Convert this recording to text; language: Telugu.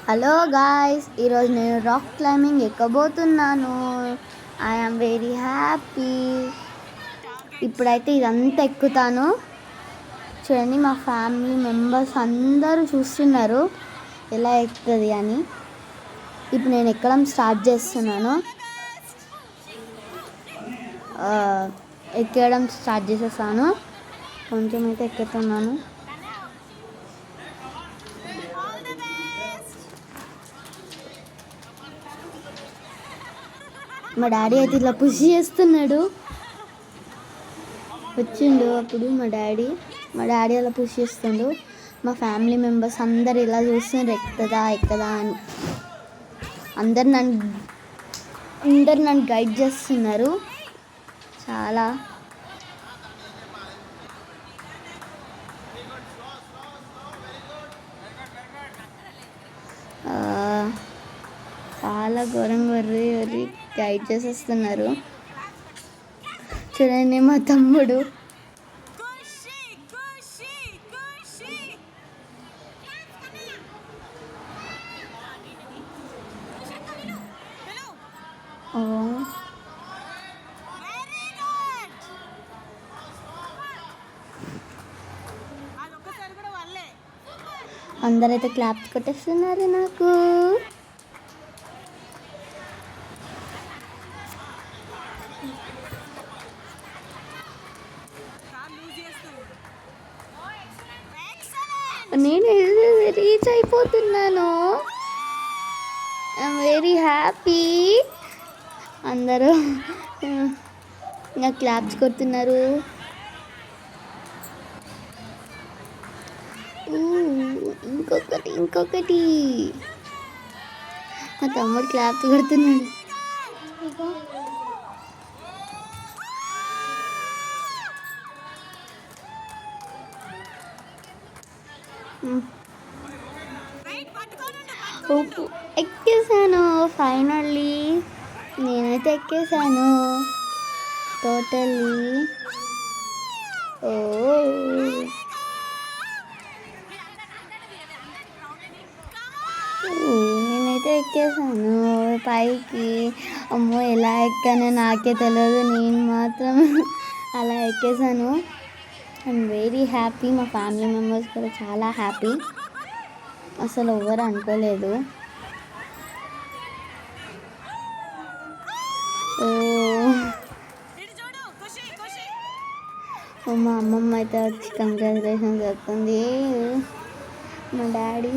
హలో గాయ్స్, ఈరోజు నేను రాక్ క్లైంబింగ్ ఎక్కబోతున్నాను. I am very happy. ఇప్పుడైతే ఇదంతా ఎక్కుతాను. చూడండి, మా ఫ్యామిలీ మెంబర్స్ అందరూ చూస్తున్నారు ఎలా ఎక్కుతుంది అని. ఇప్పుడు నేను ఎక్కడం స్టార్ట్ చేస్తున్నాను. ఎక్కడం స్టార్ట్ చేసేసాను. కొంచెం అయితే ఎక్కుతున్నాను. మా డాడీ అయితే ఇట్లా పుష్ చేస్తున్నాడు. వచ్చిండు అప్పుడు మా డాడీ అలా పుష్ చేస్తుండు. మా ఫ్యామిలీ మెంబర్స్ అందరు ఇలా చూస్తున్నారు ఎక్కదా అని. అందరు నన్ను గైడ్ చేస్తున్నారు చాలా. చాలా ఘోరంగా వరి గైడ్ చేసేస్తున్నారు. చూడండి, మా తమ్ముడు అందరైతే క్లాప్స్ కొట్టేస్తున్నారు నాకు. నేను రీచ్ అయిపోతున్నాను. I'm very happy. అందరూ నాకు క్లాప్స్ కొడుతున్నారు. ఇంకొకటి మా తమ్ముడు క్లాప్స్ కొడుతున్నాడు. ఎక్కేసాను ఫైనల్లీ. నేనైతే ఎక్కేసాను టోటల్లీ. నేనైతే ఎక్కేసాను పైకి. అమ్మో, ఎలా ఎక్కానో నాకే తెలియదు. నేను మాత్రం అలా ఎక్కేసాను. I'm very happy. మా ఫ్యామిలీ మెంబర్స్ కూడా చాలా హ్యాపీ. అసలు ఎవరు అనుకోలేదు. మా అమ్మమ్మ అయితే వచ్చి కంగ్రాచులేషన్స్ చెప్తుంది. మా డాడీ